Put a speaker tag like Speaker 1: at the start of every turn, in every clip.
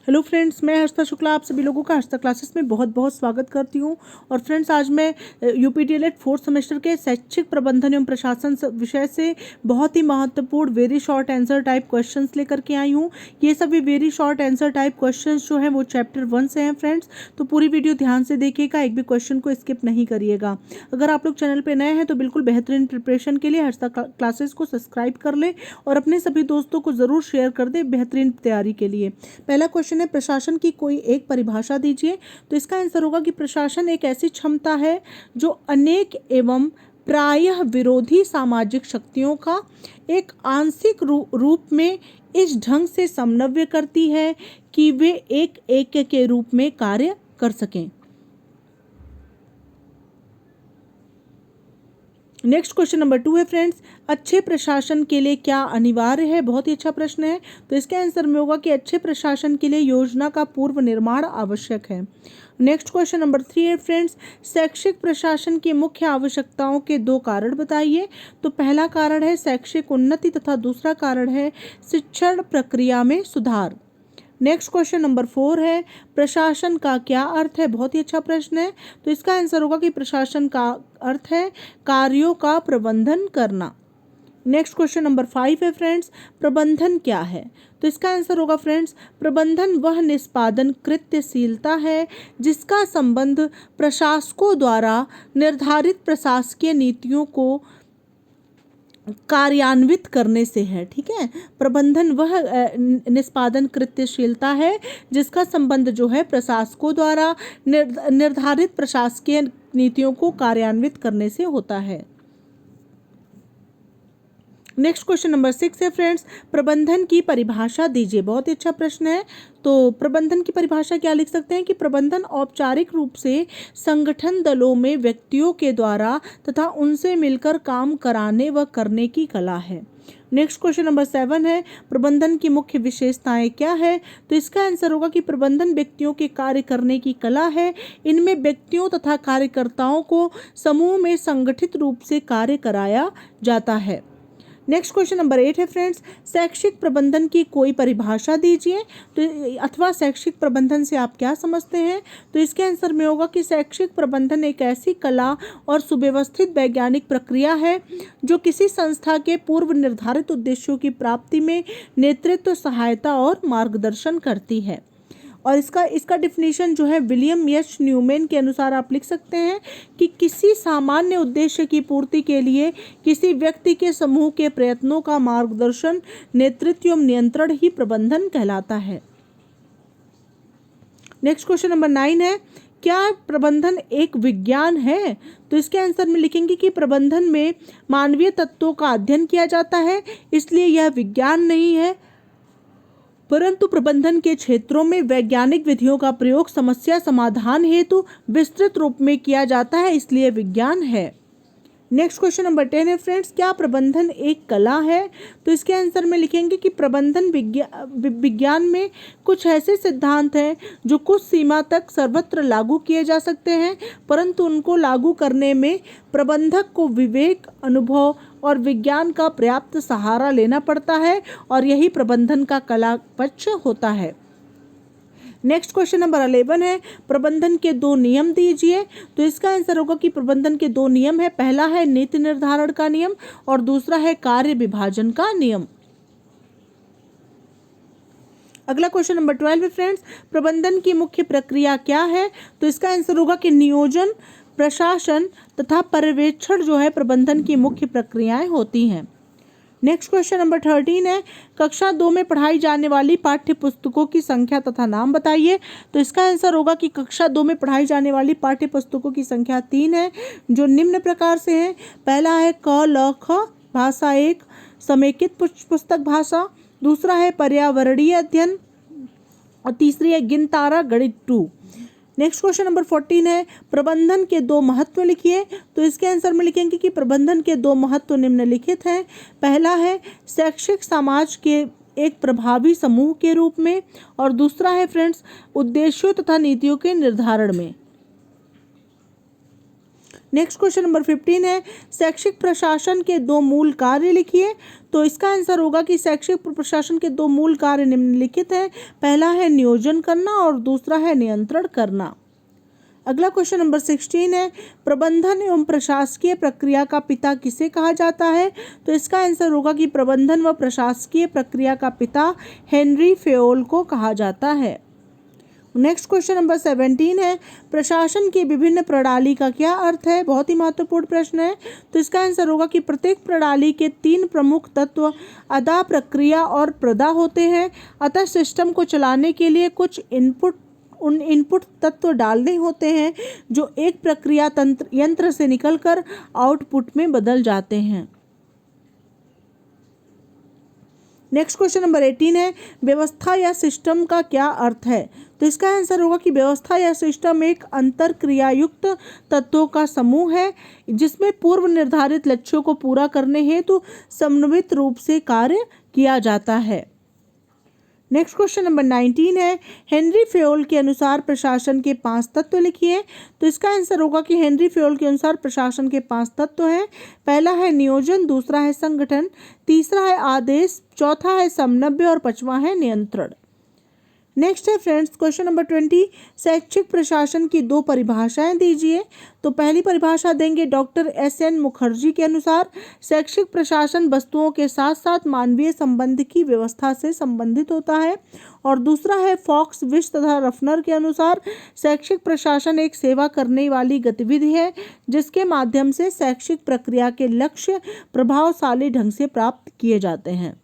Speaker 1: Hello friends, मैं हर्षिता शुक्ला आप सभी लोगों का हर्षिता क्लासेस में बहुत बहुत स्वागत करती हूं। और फ्रेंड्स, आज मैं यूपीडीएलएड फोर्थ सेमेस्टर के शैक्षिक प्रबंधन एवं प्रशासन विषय से बहुत ही महत्वपूर्ण very short answer type questions लेकर के आई हूं। ये सभी very short answer type questions जो हैं वो चैप्टर 1 से हैं फ्रेंड्स, तो पूरी वीडियो ध्यान से देखिएगा, एक भी क्वेश्चन को स्किप नहीं करिएगा। अगर आप लोग चैनल पर नए हैं तो बिल्कुल बेहतरीन प्रिपरेशन के लिए हर्षिता क्लासेस को सब्सक्राइब कर लें और अपने सभी दोस्तों को ज़रूर शेयर कर दें बेहतरीन तैयारी के लिए। पहला क्वेश्चन है, प्रशासन की कोई एक परिभाषा दीजिए। तो इसका आंसर होगा कि प्रशासन एक ऐसी क्षमता है जो अनेक एवं प्रायः विरोधी सामाजिक शक्तियों का एक आंशिक रूप में इस ढंग से समन्वय करती है कि वे एक एक के रूप में कार्य कर सकें। नेक्स्ट क्वेश्चन नंबर 2 है फ्रेंड्स, अच्छे प्रशासन के लिए क्या अनिवार्य है। बहुत ही अच्छा प्रश्न है। तो इसके आंसर में होगा कि अच्छे प्रशासन के लिए योजना का पूर्व निर्माण आवश्यक है। नेक्स्ट क्वेश्चन नंबर 3 है फ्रेंड्स, शैक्षिक प्रशासन की मुख्य आवश्यकताओं के 2 कारण बताइए। तो पहला कारण है शैक्षिक उन्नति तथा दूसरा कारण है शिक्षण प्रक्रिया में सुधार। नेक्स्ट क्वेश्चन नंबर 4 है, प्रशासन का क्या अर्थ है। बहुत ही अच्छा प्रश्न है। तो इसका आंसर होगा कि प्रशासन का अर्थ है कार्यों का प्रबंधन करना। नेक्स्ट क्वेश्चन नंबर 5 है फ्रेंड्स, प्रबंधन क्या है। तो इसका आंसर होगा फ्रेंड्स, प्रबंधन वह निष्पादन कृत्यशीलता है जिसका संबंध प्रशासकों द्वारा निर्धारित प्रशासकीय नीतियों को कार्यान्वित करने से है। ठीक है, प्रबंधन वह निष्पादन कृत्यशीलता है जिसका संबंध जो है प्रशासकों द्वारा निर्धारित प्रशासकीय नीतियों को कार्यान्वित करने से होता है। नेक्स्ट क्वेश्चन नंबर 6 है फ्रेंड्स, प्रबंधन की परिभाषा दीजिए। बहुत ही अच्छा प्रश्न है। तो प्रबंधन की परिभाषा क्या लिख सकते हैं कि प्रबंधन औपचारिक रूप से संगठन दलों में व्यक्तियों के द्वारा तथा उनसे मिलकर काम कराने व करने की कला है। नेक्स्ट क्वेश्चन नंबर 7 है, प्रबंधन की मुख्य विशेषताएं क्या है। तो इसका आंसर होगा कि प्रबंधन व्यक्तियों के कार्य करने की कला है। इनमें व्यक्तियों तथा कार्यकर्ताओं को समूह में संगठित रूप से कार्य कराया जाता है। नेक्स्ट क्वेश्चन नंबर 8 है फ्रेंड्स, शैक्षिक प्रबंधन की कोई परिभाषा दीजिए। तो अथवा शैक्षिक प्रबंधन से आप क्या समझते हैं। तो इसके आंसर में होगा कि शैक्षिक प्रबंधन एक ऐसी कला और सुव्यवस्थित वैज्ञानिक प्रक्रिया है जो किसी संस्था के पूर्व निर्धारित उद्देश्यों की प्राप्ति में नेतृत्व, सहायता और मार्गदर्शन करती है। और इसका डिफिनीशन जो है विलियम एच न्यूमैन के अनुसार आप लिख सकते हैं कि किसी सामान्य उद्देश्य की पूर्ति के लिए किसी व्यक्ति के समूह के प्रयत्नों का मार्गदर्शन, नेतृत्व एवं नियंत्रण ही प्रबंधन कहलाता है। नेक्स्ट क्वेश्चन नंबर 9 है, क्या प्रबंधन एक विज्ञान है। तो इसके आंसर में लिखेंगे कि प्रबंधन में मानवीय तत्वों का अध्ययन किया जाता है, इसलिए यह विज्ञान नहीं है, परंतु प्रबंधन के क्षेत्रों में वैज्ञानिक विधियों का प्रयोग समस्या समाधान हेतु विस्तृत रूप में किया जाता है, इसलिए विज्ञान है। नेक्स्ट क्वेश्चन नंबर 10 है फ्रेंड्स, क्या प्रबंधन एक कला है। तो इसके आंसर में लिखेंगे कि प्रबंधन विज्ञान में कुछ ऐसे सिद्धांत हैं जो कुछ सीमा तक सर्वत्र लागू किए जा सकते हैं, परंतु उनको लागू करने में प्रबंधक को विवेक, अनुभव और विज्ञान का पर्याप्त सहारा लेना पड़ता है और यही प्रबंधन का कला पक्ष होता है। नेक्स्ट क्वेश्चन नंबर 11 है, प्रबंधन के 2 नियम दीजिए। तो इसका आंसर होगा कि प्रबंधन के 2 नियम है, पहला है नीति निर्धारण का नियम और दूसरा है कार्य विभाजन का नियम। अगला क्वेश्चन नंबर 12 है फ्रेंड्स, प्रबंधन की मुख्य प्रक्रिया क्या है। तो इसका आंसर होगा कि नियोजन, प्रशासन तथा पर्यवेक्षण जो है प्रबंधन की मुख्य प्रक्रियाएं होती हैं। नेक्स्ट क्वेश्चन नंबर 13 है, कक्षा 2 में पढ़ाई जाने वाली पाठ्य पुस्तकों की संख्या तथा नाम बताइए। तो इसका आंसर होगा कि कक्षा 2 में पढ़ाई जाने वाली पाठ्य पुस्तकों की संख्या 3 है, जो निम्न प्रकार से है। पहला है क ल ख भाषा 1 समेकित पुस्तक भाषा, दूसरा है पर्यावरणीय अध्ययन और तीसरी है गिनतारा गणित 2। नेक्स्ट क्वेश्चन नंबर 14 है, प्रबंधन के 2 महत्व लिखिए। तो इसके आंसर में लिखेंगे कि प्रबंधन के 2 महत्व निम्नलिखित हैं। पहला है शैक्षिक समाज के एक प्रभावी समूह के रूप में और दूसरा है फ्रेंड्स उद्देश्यों तथा नीतियों के निर्धारण में। नेक्स्ट क्वेश्चन नंबर 15 है शैक्षिक प्रशासन के दो मूल कार्य लिखिए। तो इसका आंसर होगा कि शैक्षिक प्रशासन के दो मूल कार्य निम्नलिखित हैं। पहला है नियोजन करना और दूसरा है नियंत्रण करना। अगला क्वेश्चन नंबर 16 है प्रबंधन एवं प्रशासकीय प्रक्रिया का पिता किसे कहा जाता है। तो इसका आंसर होगा कि प्रबंधन व प्रशासकीय प्रक्रिया का पिता हेनरी फेयोल को कहा जाता है। नेक्स्ट क्वेश्चन नंबर 17 है प्रशासन की विभिन्न प्रणाली का क्या अर्थ है। बहुत ही महत्वपूर्ण प्रश्न है। तो इसका आंसर होगा कि प्रत्येक प्रणाली के 3 प्रमुख तत्व अदा, प्रक्रिया और प्रदा होते हैं। अतः सिस्टम को चलाने के लिए कुछ इनपुट तत्व डालने होते हैं जो एक प्रक्रिया यंत्र से निकलकर आउटपुट में बदल जाते हैं। नेक्स्ट क्वेश्चन नंबर 18 है व्यवस्था या सिस्टम का क्या अर्थ है। तो इसका आंसर होगा कि व्यवस्था या सिस्टम एक अंतर क्रियायुक्त तत्वों का समूह है जिसमें पूर्व निर्धारित लक्ष्यों को पूरा करने हेतु समन्वित रूप से कार्य किया जाता है। नेक्स्ट क्वेश्चन नंबर 19 है हेनरी फेयोल के अनुसार प्रशासन के 5 तत्व लिखिए। तो इसका आंसर होगा कि हेनरी फेयोल के अनुसार प्रशासन के 5 तत्व हैं। पहला है नियोजन, दूसरा है संगठन, तीसरा है आदेश, चौथा है समन्वय और पांचवा है नियंत्रण। नेक्स्ट है फ्रेंड्स क्वेश्चन नंबर 20 शैक्षिक प्रशासन की 2 परिभाषाएं दीजिए। तो पहली परिभाषा देंगे डॉक्टर एस.एन. मुखर्जी के अनुसार शैक्षिक प्रशासन वस्तुओं के साथ साथ मानवीय संबंध की व्यवस्था से संबंधित होता है। और दूसरा है फॉक्स, विश तथा रफनर के अनुसार शैक्षिक प्रशासन एक सेवा करने वाली गतिविधि है जिसके माध्यम से शैक्षिक प्रक्रिया के लक्ष्य प्रभावशाली ढंग से प्राप्त किए जाते हैं।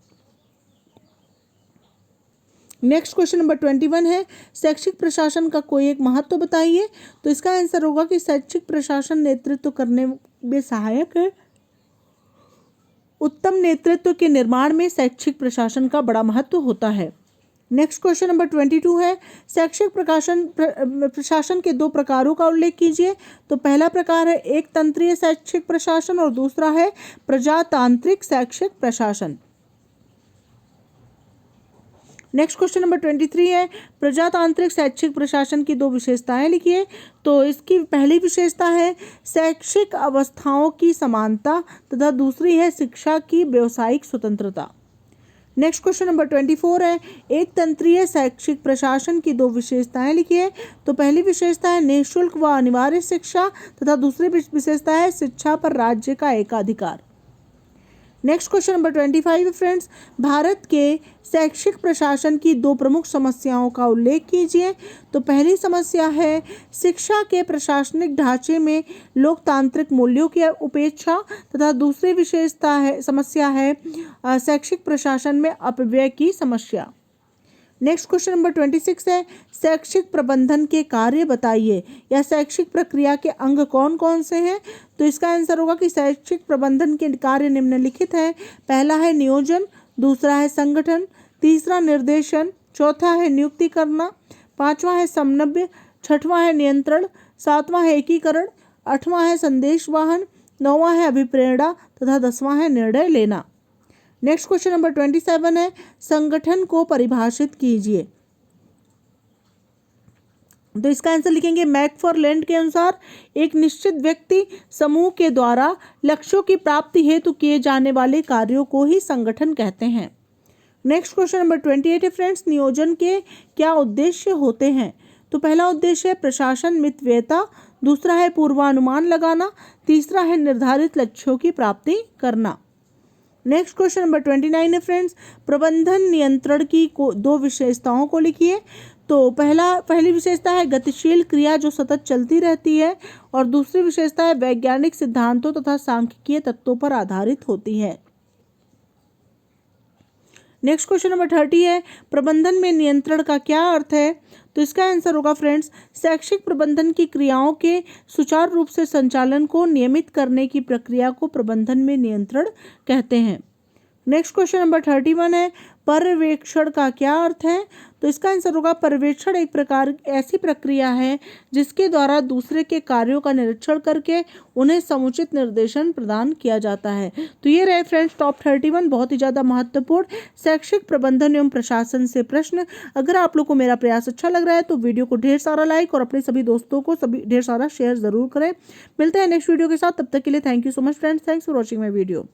Speaker 1: नेक्स्ट क्वेश्चन नंबर 21 है शैक्षिक प्रशासन का कोई एक महत्व बताइए। तो इसका आंसर होगा कि शैक्षिक प्रशासन नेतृत्व करने में सहायक है। उत्तम नेतृत्व के निर्माण में शैक्षिक प्रशासन का बड़ा महत्व होता है। नेक्स्ट क्वेश्चन नंबर 22 है शैक्षिक प्रशासन के 2 प्रकारों का उल्लेख कीजिए। तो पहला प्रकार है एक तंत्रीय शैक्षिक प्रशासन और दूसरा है प्रजातांत्रिक शैक्षिक प्रशासन। नेक्स्ट क्वेश्चन नंबर 23 है प्रजातांत्रिक शैक्षिक प्रशासन की 2 विशेषताएं लिखिए। तो इसकी पहली विशेषता है शैक्षिक अवस्थाओं की समानता तथा दूसरी है शिक्षा की व्यावसायिक स्वतंत्रता। नेक्स्ट क्वेश्चन नंबर 24 है एक तंत्रीय शैक्षिक प्रशासन की 2 विशेषताएं लिखिए। तो पहली विशेषता है निःशुल्क व अनिवार्य शिक्षा तथा दूसरी विशेषता है शिक्षा पर राज्य का एकाधिकार। Next question number 25 friends Bharat के शैक्षिक प्रशासन की 2 प्रमुख समस्याओं का उल्लेख कीजिए। तो पहली समस्या है शिक्षा के प्रशासनिक ढांचे में लोकतांत्रिक मूल्यों की उपेक्षा तथा दूसरी समस्या है शैक्षिक प्रशासन में अपव्यय की समस्या। नेक्स्ट क्वेश्चन नंबर 26 है शैक्षिक प्रबंधन के कार्य बताइए या शैक्षिक प्रक्रिया के अंग कौन कौन से हैं। तो इसका आंसर होगा कि शैक्षिक प्रबंधन के कार्य निम्नलिखित हैं। पहला है नियोजन, दूसरा है संगठन, तीसरा निर्देशन, चौथा है नियुक्ति करना, पांचवा है समन्वय, छठवां है नियंत्रण, सातवां है एकीकरण, आठवां है संदेश वाहन, नौवां है अभिप्रेरणा तथा 10वां है निर्णय लेना। नेक्स्ट क्वेश्चन नंबर 27 है संगठन को परिभाषित कीजिए। तो इसका आंसर लिखेंगे मैकफार्लैंड के अनुसार एक निश्चित व्यक्ति समूह के द्वारा लक्ष्यों की प्राप्ति हेतु किए जाने वाले कार्यों को ही संगठन कहते हैं। नेक्स्ट क्वेश्चन नंबर 28 है फ्रेंड्स नियोजन के क्या उद्देश्य होते हैं। तो पहला उद्देश्य है प्रशासन मितव्ययता, दूसरा है पूर्वानुमान लगाना, तीसरा है निर्धारित लक्ष्यों की प्राप्ति करना। नेक्स्ट क्वेश्चन नंबर 29 है फ्रेंड्स प्रबंधन नियंत्रण की 2 विशेषताओं को लिखिए। तो पहली विशेषता है गतिशील क्रिया जो सतत चलती रहती है और दूसरी विशेषता है वैज्ञानिक सिद्धांतों तथा सांख्यिकीय तत्वों पर आधारित होती है। नेक्स्ट क्वेश्चन नंबर 30 है प्रबंधन में नियंत्रण का क्या अर्थ है। तो इसका आंसर होगा फ्रेंड्स शैक्षिक प्रबंधन की क्रियाओं के सुचारू रूप से संचालन को नियमित करने की प्रक्रिया को प्रबंधन में नियंत्रण कहते हैं। नेक्स्ट क्वेश्चन नंबर 31 है पर्यवेक्षण का क्या अर्थ है? तो इसका आंसर होगा पर्यवेक्षण एक प्रकार ऐसी प्रक्रिया है जिसके द्वारा दूसरे के कार्यों का निरीक्षण करके उन्हें समुचित निर्देशन प्रदान किया जाता है। तो ये रहे फ्रेंड्स टॉप 31 बहुत ही ज़्यादा महत्वपूर्ण शैक्षिक प्रबंधन एवं प्रशासन से प्रश्न। अगर आप लोग को मेरा प्रयास अच्छा लग रहा है तो वीडियो को ढेर सारा लाइक और अपने सभी दोस्तों को सभी ढेर सारा शेयर ज़रूर करें। मिलते हैं नेक्स्ट वीडियो के साथ, तब तक के लिए thank you so much friends, thanks for watching my video.